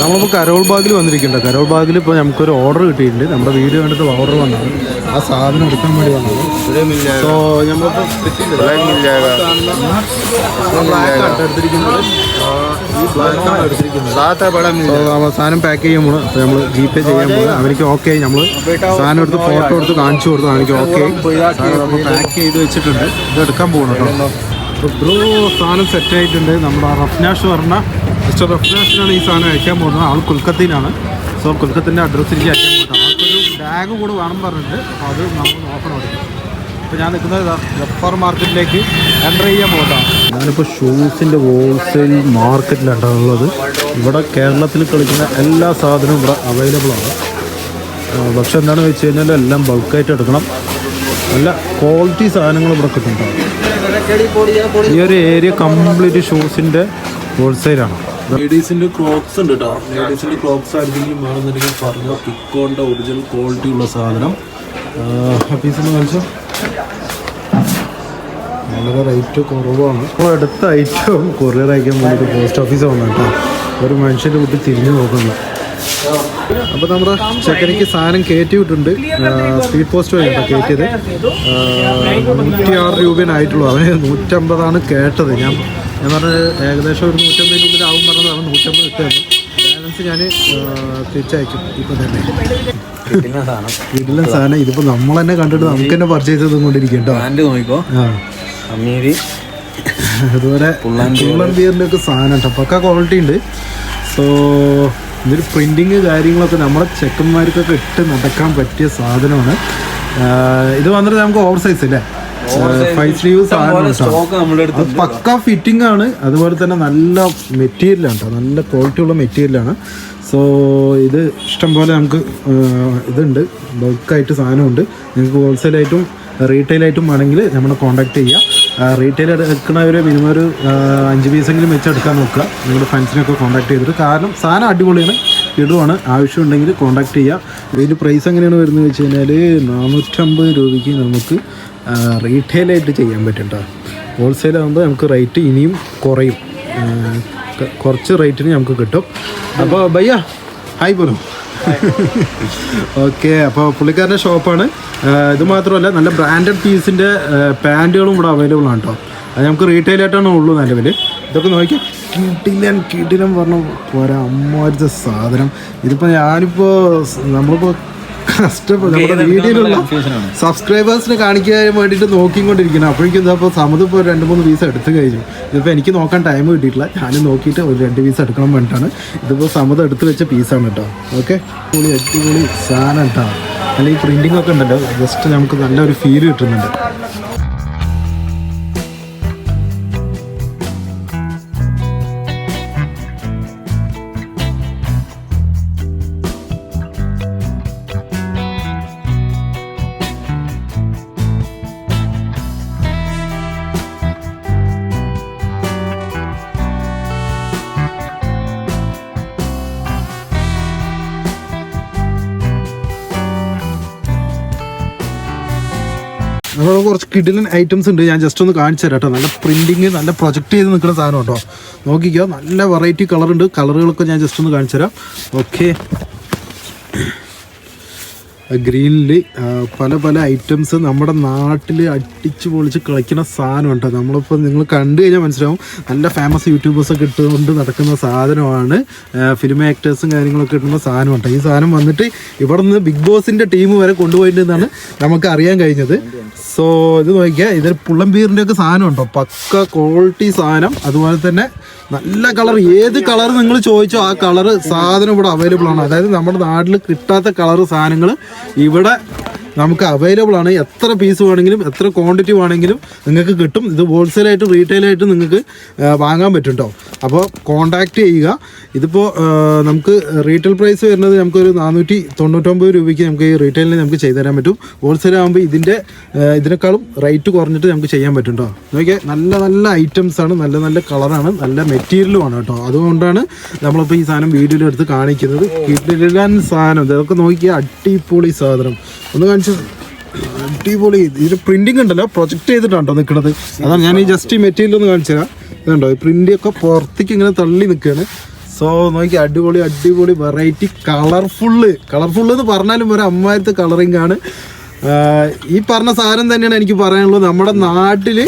നമ്മളിപ്പോൾ കരോൾ ബാഗിൽ വന്നിരിക്കുന്നുണ്ട്. കരോൾ ബാഗിൽ ഇപ്പോൾ നമുക്കൊരു ഓർഡർ കിട്ടിയിട്ടുണ്ട്. നമ്മുടെ വീഡിയോ കണ്ടിട്ട് ഓർഡർ വന്നത് ആ സാധനം എടുക്കാൻ വേണ്ടി വന്നത്. സോ നമ്മളിപ്പോൾ എടുത്തിരിക്കുന്നത് ഈ ബ്ലാക്കാണ് എടുത്തിരിക്കുന്നത്. സാധനം പാക്ക് ചെയ്യാൻ പോകുന്നത്. അപ്പോൾ നമ്മൾ ജിപേ ചെയ്യാൻ പോകുന്നത്. അവർക്ക് ഓക്കെ നമ്മൾ സാധനം എടുത്ത് ഫോട്ടോ എടുത്ത് കാണിച്ചു കൊടുത്തു. അവർക്ക് ഓക്കെ നമ്മൾ പാക്ക് ചെയ്ത് വെച്ചിട്ടുണ്ട്. ഇത് എടുക്കാൻ പോകണം കേട്ടോ. ബ്രോ സാധനം സെറ്റായിട്ടുണ്ട്. നമ്മുടെ റഫ്നാഷ് പറഞ്ഞ മിസ്റ്റർ റഫ്നാഷിനാണ് ഈ സാധനം അയക്കാൻ പോകുന്നത്. ആൾ കൊൽക്കത്തയിലാണ്. സോ കൊൽക്കത്തിൻ്റെ അഡ്രസ്സിലേക്ക് അയക്കാൻ പോകുന്നത്. ആൾക്കൊരു ബാഗ് കൂടെ വേണം പറഞ്ഞിട്ട് അത് നമ്മൾ നോക്കണം എടുക്കും. ഇപ്പോൾ ഞാൻ നിൽക്കുന്നത് ഗഫാർ മാർക്കറ്റിലേക്ക് എൻ്റർ ചെയ്യാൻ പോകുന്നതാണ്. ഞാനിപ്പോൾ ഷൂസിൻ്റെ ഹോൾസെയിൽ മാർക്കറ്റിലാണ് ഉള്ളത്. ഇവിടെ കേരളത്തിൽ കളിക്കുന്ന എല്ലാ സാധനവും ഇവിടെ അവൈലബിൾ ആണ്. പക്ഷെ എന്താണെന്ന് വെച്ച് കഴിഞ്ഞാൽ എല്ലാം ബൾക്കായിട്ട് എടുക്കണം. നല്ല ക്വാളിറ്റി സാധനങ്ങൾ ഇവിടെ കിട്ടുന്നുണ്ടാവും. ഈ ഒരു ഏരിയ കംപ്ലീറ്റ് ഷൂസിൻ്റെ ഹോൾസെയിലാണ്. ലേഡീസിൻ്റെ ക്രോക്സ് ഉണ്ട് കേട്ടോ. ലേഡീസിൻ്റെ ക്രോക്സ് ആയിരിക്കും വേണമെന്നുണ്ടെങ്കിൽ പറഞ്ഞോ. കിക്കോൻ്റെ ഒറിജിനൽ ക്വാളിറ്റി ഉള്ള സാധനം പീസൊന്ന് കാണിച്ചോ. വളരെ റേറ്റ് കുറവാണ്. അപ്പോൾ അടുത്ത ഐറ്റം കൊറിയർ അയക്കാൻ വേണ്ടിയിട്ട് പോസ്റ്റ് ഓഫീസ് വന്നു കേട്ടോ. ഒരു മനുഷ്യൻ്റെ കുട്ടി തിരിഞ്ഞു നോക്കുന്നു. അപ്പോൾ നമ്മുടെ ചെക്കനിക്ക് സാധനം കയറ്റി വിട്ടിട്ടുണ്ട്. സ്പീഡ് പോസ്റ്റ് വഴിയാണ് കയറ്റിയത്. 106 രൂപയായിട്ടുള്ളൂ. അവന് 150 കേട്ടത്. ഞാൻ പറഞ്ഞത് ഏകദേശം ഒരു 150 ആവും പറഞ്ഞതാണ്. 150 കിട്ടുന്നത്. ബാലൻസ് ഞാൻ തിരിച്ചയക്കും ഇപ്പം തന്നെ. വീട്ടിലെ സാധനം ഇതിപ്പോൾ നമ്മൾ തന്നെ കണ്ടിട്ട് നമുക്ക് തന്നെ പർച്ചേസ് ചെയ്തുകൊണ്ടിരിക്കും കേട്ടോ. നോക്കിക്കോ. അതുപോലെ പുള്ളംബിയറിൻ്റെ ഒക്കെ സാധനം കേട്ടോ. പക്ക ക്വാളിറ്റി ഉണ്ട്. സോ ഇതൊരു പ്രിൻറ്റിങ് കാര്യങ്ങളൊക്കെ നമ്മുടെ ചെക്കന്മാർക്കൊക്കെ ഇട്ട് നടക്കാൻ പറ്റിയ സാധനമാണ്. ഇത് വന്നിട്ട് നമുക്ക് ഓവർ സൈസ് അല്ലേ, 5 സ്ലീവ് സാധനം. പക്ക ഫിറ്റിംഗ് ആണ്. അതുപോലെ തന്നെ നല്ല മെറ്റീരിയലാണ് കേട്ടോ. നല്ല ക്വാളിറ്റി ഉള്ള മെറ്റീരിയലാണ്. സോ ഇത് ഇഷ്ടംപോലെ നമുക്ക് ഇതുണ്ട്. ബൾക്കായിട്ട് സാധനമുണ്ട്. നിങ്ങൾക്ക് ഹോൾസെയിലായിട്ടും റീറ്റെയിലായിട്ടും വേണമെങ്കിൽ നമ്മളെ കോൺടാക്ട് ചെയ്യുക. റീറ്റെയിൽ എടുക്കുന്നവർ മിനിമം ഒരു 5 പീസെങ്കിലും വെച്ചെടുക്കാൻ നോക്കുക. നിങ്ങളുടെ ഫ്രണ്ട്സിനൊക്കെ കോൺടാക്ട് ചെയ്തിട്ട്. കാരണം സാധനം അടിപൊളിയാണ്, ഇടുവാണ്. ആവശ്യമുണ്ടെങ്കിൽ കോൺടാക്ട് ചെയ്യുക. ഇതിൻ്റെ പ്രൈസ് എങ്ങനെയാണ് വരുന്നത് വെച്ച് കഴിഞ്ഞാൽ 450 രൂപയ്ക്ക് നമുക്ക് റീറ്റെയിലായിട്ട് ചെയ്യാൻ പറ്റും കേട്ടോ. ഹോൾസെയിലാകുമ്പോൾ നമുക്ക് റേറ്റ് ഇനിയും കുറയും. കുറച്ച് റേറ്റിന് നമുക്ക് കിട്ടും. അപ്പോൾ ഭയ്യ ഹായ് പോലും. ഓക്കെ, അപ്പോൾ പുള്ളിക്കാരൻ്റെ ഷോപ്പാണ്. ഇത് മാത്രമല്ല നല്ല ബ്രാൻഡഡ് പീസിൻ്റെ പാൻറ്റുകളും ഇവിടെ അവൈലബിൾ ആണ് കേട്ടോ. അത് നമുക്ക് റീറ്റെയിലായിട്ടാണ് ഉള്ളൂ നിലവിൽ. ഇതൊക്കെ നോക്കിയാൽ കിടിലം പറഞ്ഞ പോരാ അമ്മാരത്തെ സാധനം. ഇതിപ്പോൾ നമ്മളിപ്പോൾ കഷ്ടപ്പെട്ട് നമ്മുടെ വീഡിയോയിലുള്ള സബ്സ്ക്രൈബേഴ്സിനെ കാണിക്കാൻ വേണ്ടിയിട്ട് നോക്കിക്കൊണ്ടിരിക്കണം. അപ്പോഴേക്കും ഇതപ്പോൾ സമത് ഇപ്പോൾ 2-3 പീസ് എടുത്ത് കഴിഞ്ഞു. ഇതിപ്പോൾ എനിക്ക് നോക്കാൻ ടൈം കിട്ടിയിട്ടില്ല. ഞാനും നോക്കിയിട്ട് ഒരു 2 പീസ് എടുക്കണം വേണ്ടിയിട്ടാണ്. ഇതിപ്പോൾ സമത് എടുത്ത് വെച്ച പീസാണ് കേട്ടോ. ഓക്കെ, അടിപൊളി സാധനം കേട്ടോ. അല്ലെങ്കിൽ പ്രിൻറ്റിംഗ് ഒക്കെ ഉണ്ടല്ലോ, ജസ്റ്റ് നമുക്ക് നല്ലൊരു ഫീൽ കിട്ടുന്നുണ്ട്. അപ്പോൾ കുറച്ച് കിടിലൻ ഐറ്റംസ് ഉണ്ട്. ഞാൻ ജസ്റ്റ് ഒന്ന് കാണിച്ചു തരാം കേട്ടോ. നല്ല പ്രിൻറ്റിങ്, നല്ല പ്രൊജക്റ്റ് ചെയ്ത് നിൽക്കുന്ന സാധനം കേട്ടോ. നോക്കിക്കോ, നല്ല വെറൈറ്റി കളറുണ്ട്. കളറുകളൊക്കെ ഞാൻ ജസ്റ്റ് ഒന്ന് കാണിച്ചു തരാം. ഓക്കെ, ഗ്രീനിൽ പല ഐറ്റംസ് നമ്മുടെ നാട്ടിൽ അടിച്ച് പൊളിച്ച് കളിക്കുന്ന സാധനം കേട്ടോ. നമ്മളിപ്പോൾ നിങ്ങൾ കണ്ടു കഴിഞ്ഞാൽ മനസ്സിലാവും. നല്ല ഫേമസ് യൂട്യൂബേഴ്സൊക്കെ ഇട്ടുകൊണ്ട് നടക്കുന്ന സാധനമാണ്. ഫിലിം ആക്ടേഴ്സും കാര്യങ്ങളൊക്കെ ഇട്ടുന്ന സാധനം കേട്ടോ. ഈ സാധനം വന്നിട്ട് ഇവിടെ നിന്ന് ബിഗ് ബോസിൻ്റെ ടീം വരെ കൊണ്ടുപോയിട്ടുണ്ടെന്നാണ് നമുക്ക് അറിയാൻ കഴിഞ്ഞത്. സോ ഇത് നോക്കിയാൽ ഇതിൽ പുള്ളംബീറിൻ്റെ ഒക്കെ സാധനം ഉണ്ടോ. പക്ക ക്വാളിറ്റി സാധനം. അതുപോലെ തന്നെ നല്ല കളർ. ഏത് കളർ നിങ്ങൾ ചോദിച്ചോ ആ കളറ് സാധനം ഇവിടെ അവൈലബിൾ ആണ്. അതായത് നമ്മുടെ നാട്ടിൽ കിട്ടാത്ത കളറ് സാധനങ്ങൾ ഇവിടെ നമുക്ക് അവൈലബിൾ ആണ്. എത്ര പീസ് വേണമെങ്കിലും എത്ര ക്വാണ്ടിറ്റി വേണമെങ്കിലും നിങ്ങൾക്ക് കിട്ടും. ഇത് ഹോൾസെയിലായിട്ട് റീറ്റെയിലായിട്ട് നിങ്ങൾക്ക് വാങ്ങാൻ പറ്റും കേട്ടോ. അപ്പോൾ കോൺടാക്റ്റ് ചെയ്യുക. ഇതിപ്പോൾ നമുക്ക് റീറ്റെയിൽ പ്രൈസ് വരുന്നത് നമുക്കൊരു 499 രൂപയ്ക്ക് നമുക്ക് ഈ റീറ്റെയിലിന് നമുക്ക് ചെയ്തു തരാൻ പറ്റും. ഹോൾസെയിൽ ആകുമ്പോൾ ഇതിനേക്കാളും റേറ്റ് കുറഞ്ഞിട്ട് നമുക്ക് ചെയ്യാൻ പറ്റും കേട്ടോ. നോക്കിയാൽ നല്ല ഐറ്റംസാണ്. നല്ല കളറാണ്. നല്ല മെറ്റീരിയലുമാണ് കേട്ടോ. അതുകൊണ്ടാണ് നമ്മളിപ്പോൾ ഈ സാധനം വീഡിയോയിൽ എടുത്ത് കാണിക്കുന്നത്. കിടിലൻ സാധനം. ഇതൊക്കെ നോക്കിയാൽ അടിപൊളി സാധനം. ഒന്ന് കാണിച്ചു. അടിപൊളി. ഇതിൽ പ്രിൻറ്റിങ് ഉണ്ടല്ലോ, പ്രൊജക്റ്റ് ചെയ്തിട്ടാണോ നിൽക്കുന്നത്. അതാണ് ഞാൻ ഈ ജസ്റ്റ് ഈ മെറ്റീരിയൽ ഒന്ന് കാണിച്ചു തരാം. ഇതുണ്ടോ, ഈ പ്രിൻ്റൊക്കെ പുറത്തേക്ക് ഇങ്ങനെ തള്ളി നിൽക്കുകയാണ്. സോ നോക്കി അടിപൊളി വെറൈറ്റി കളർഫുള്ള് എന്ന് പറഞ്ഞാലും ഒരു അമ്മായിരത്തെ കളറിങ് ആണ്. ഈ പറഞ്ഞ സാധനം തന്നെയാണ് എനിക്ക് പറയാനുള്ളത്. നമ്മുടെ നാട്ടിൽ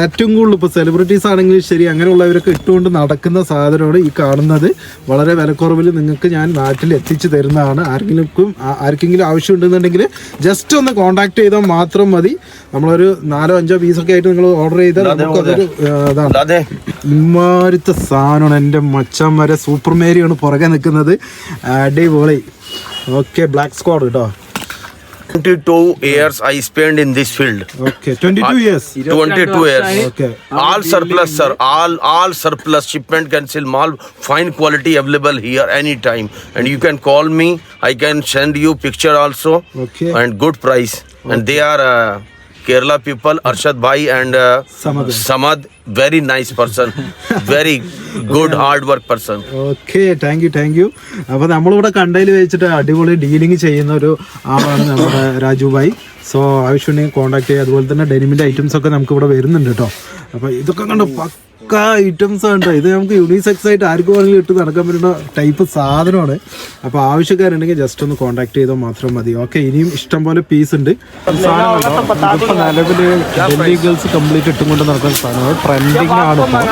ഏറ്റവും കൂടുതൽ ഇപ്പോൾ സെലിബ്രിറ്റീസ് ആണെങ്കിലും ശരി അങ്ങനെയുള്ളവരൊക്കെ ഇട്ടുകൊണ്ട് നടക്കുന്ന സാധനമാണ് ഈ കാണുന്നത്. വളരെ വിലക്കുറവിൽ നിങ്ങൾക്ക് ഞാൻ നാട്ടിൽ എത്തിച്ചു തരുന്നതാണ്. ആർക്കെങ്കിലും ആവശ്യമുണ്ടെന്നുണ്ടെങ്കിൽ ജസ്റ്റ് ഒന്ന് കോൺടാക്ട് ചെയ്താൽ മാത്രം മതി. നമ്മളൊരു 4-5 പീസൊക്കെ ആയിട്ട് നിങ്ങൾ ഓർഡർ ചെയ്താൽ നമുക്കതൊരു ഇതാണ്. ഇമാരത്തെ സാധനമാണ്. എൻ്റെ മച്ചന്മാരെ സൂപ്പർ മേരിയാണ് പുറകെ നിൽക്കുന്നത്. അടിപൊളി. ഓക്കെ, ബ്ലാക്ക് സ്ക്വാഡ് കേട്ടോ. 22 years I spent in this field. Okay, 22 years. 22 years. Okay. All surplus, sir. All surplus shipment cancel mall. Fine quality available here anytime. And you can call me. I can send you picture also. Okay. And good price. Okay. And they are Kerala people, Arshad Bhai and Samad. Very nice person. Very good hard work person. Okay, thank you. അപ്പോൾ നമ്മളിവിടെ കണ്ടതിൽ വെച്ചിട്ട് അടിപൊളി dealing ചെയ്യുന്ന ഒരു ആളാണ് നമ്മുടെ Raju bhai. So ആവശ്യമുണ്ടെങ്കിൽ കോൺടാക്ട് ചെയ്യുക. അതുപോലെ തന്നെ ഡെനിമിൻ്റെ ഐറ്റംസ് ഒക്കെ നമുക്ക് ഇവിടെ വരുന്നുണ്ട് കേട്ടോ. അപ്പോൾ ഇതൊക്കെ കണ്ടോ പക്ക ഐറ്റംസ് ഉണ്ട്. ഇത് നമുക്ക് യൂണിസെക്സ് ആയിട്ട് ആർക്കും വേണമെങ്കിലും ഇട്ട് നടക്കാൻ പറ്റുന്ന ടൈപ്പ് സാധനമാണ്. അപ്പോൾ ആവശ്യക്കാരുണ്ടെങ്കിൽ ജസ്റ്റ് ഒന്ന് കോൺടാക്ട് ചെയ്താൽ മാത്രം മതി. ഓക്കെ, ഇനിയും ഇഷ്ടംപോലെ പീസ് ഉണ്ട്. ഇതിപ്പോൾ നിലവിൽ ഡൽഹി ഗേൾസ് കംപ്ലീറ്റ് ഇട്ടും കൊണ്ട് നടക്കുന്ന സാധനമാണ്. ട്രെൻഡിങ് ആണ് ഇപ്പോൾ.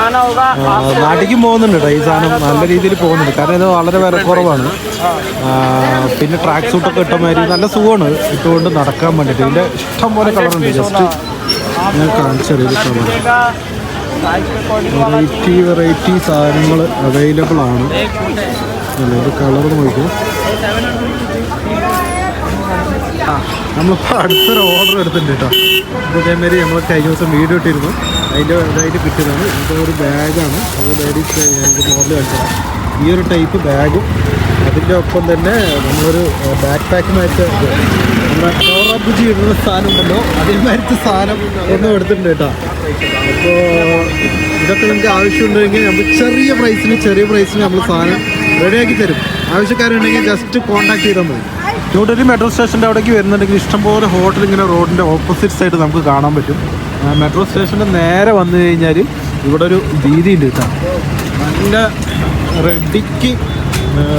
നാട്ടിലേക്കും പോകുന്നുണ്ട് കേട്ടോ ഈ സാധനം. നല്ല രീതിയിൽ പോകുന്നുണ്ട്. കാരണം ഇത് വളരെ വിലക്കുറവാണ്. പിന്നെ ട്രാക്ക് സൂട്ടൊക്കെ ഇട്ട മാതിരി നല്ല സുഖമാണ് ഇട്ടുകൊണ്ട് നടക്കാൻ വേണ്ടിയിട്ട്. ഇതിൻ്റെ ഇഷ്ടംപോലെ കളറുണ്ട്. ജസ്റ്റ് ഞാൻ കാണിച്ചറിയാം. വെറൈറ്റി സാധനങ്ങൾ അവൈലബിൾ ആണ്. ഒരു കളർ നോക്കും. നമ്മളിപ്പോൾ അടുത്തൊരു ഓർഡർ എടുത്തിട്ടുണ്ട് കേട്ടോ. ഇതേമാതിരി നമ്മൾ കഴിഞ്ഞ ദിവസം വീഡിയോ ഇട്ടിരുന്നു. അതിൻ്റെ ഇതായിട്ട് കിട്ടിയതാണ്. ഇതൊരു ബാഗാണ്. അത് ലേഡീസ് ഞങ്ങൾക്ക് മോഡൽ കാണിച്ചതാണ്. ഈ ഒരു ടൈപ്പ് ബാഗും അതിൻ്റെ ഒപ്പം തന്നെ നമ്മളൊരു ബാക്ക് പാക്കുമായിട്ട് നമ്മുടെ ചോറാപ്പുജി ഇടുന്ന സാധനം ഉണ്ടല്ലോ, അതേമാതിരത്തെ സാധനം ഒന്നും എടുത്തിട്ടുണ്ട് കേട്ടോ. അപ്പോൾ ഇതൊക്കെ നിങ്ങൾക്ക് ആവശ്യമുണ്ടെങ്കിൽ നമുക്ക് ചെറിയ പ്രൈസിന് നമ്മൾ സാധനം റെഡിയാക്കി തരും. ആവശ്യക്കാരുണ്ടെങ്കിൽ ജസ്റ്റ് കോൺടാക്ട് ചെയ്താൽ മതി. ന്യൂഡൽഹി മെട്രോ സ്റ്റേഷൻ്റെ അവിടേക്ക് വരുന്നുണ്ടെങ്കിൽ ഇഷ്ടംപോലെ ഹോട്ടൽ ഇങ്ങനെ റോഡിൻ്റെ ഓപ്പോസിറ്റ് സൈഡ് നമുക്ക് കാണാൻ പറ്റും. മെട്രോ സ്റ്റേഷൻ്റെ നേരെ വന്നു കഴിഞ്ഞാൽ ഇവിടെ ഒരു വീതി ഉണ്ട് കേട്ടോ. നല്ല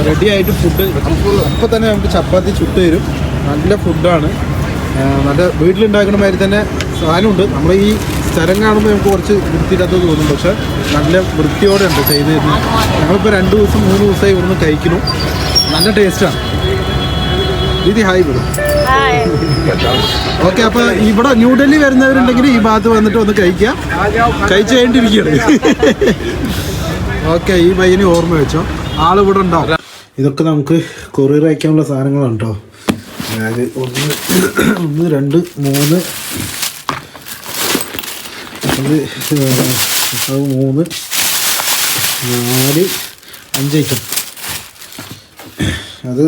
റെഡിയായിട്ട് ഫുഡ് അപ്പോൾ തന്നെ നമുക്ക് ചപ്പാത്തി ചുട്ട് തരും. നല്ല ഫുഡാണ്. നല്ല വീട്ടിലുണ്ടാക്കുന്ന മാതിരി തന്നെ സാധനമുണ്ട്. നമ്മൾ ഈ സ്ഥലം കാണുമ്പോൾ നമുക്ക് കുറച്ച് വൃത്തിയില്ലാത്തത് തോന്നും, പക്ഷേ നല്ല വൃത്തിയോടെ ഉണ്ട് ചെയ്ത് തരുന്നത്. ഞങ്ങളിപ്പോൾ 2 ദിവസം 3 ദിവസമായി ഇവിടുന്ന് കഴിക്കുന്നു. നല്ല ടേസ്റ്റാണ്. Didi hi bro. ഓക്കെ, അപ്പോൾ ഇവിടെ ന്യൂഡൽഹി വരുന്നവരുണ്ടെങ്കിൽ ഈ ഭാഗത്ത് വന്നിട്ട് ഒന്ന് കഴിക്കുക. കഴിച്ചു കഴിഞ്ഞിട്ടിരിക്കുകയാണ്. ഓക്കെ, ഈ പയ്യനെ ഓർമ്മ വെച്ചോ, ആളിവിടെ ഉണ്ടാവും. ഇതൊക്കെ നമുക്ക് കൊറിയർ അയക്കാനുള്ള സാധനങ്ങളാണ് കേട്ടോ. Bag 1 2 3 3 4 5 item. അത്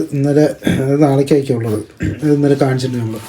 നാളേക്ക് അയക്കാനുള്ളത്. അത് ഇന്നലെ കാണിച്ചിട്ടുണ്ട് നമ്മൾ.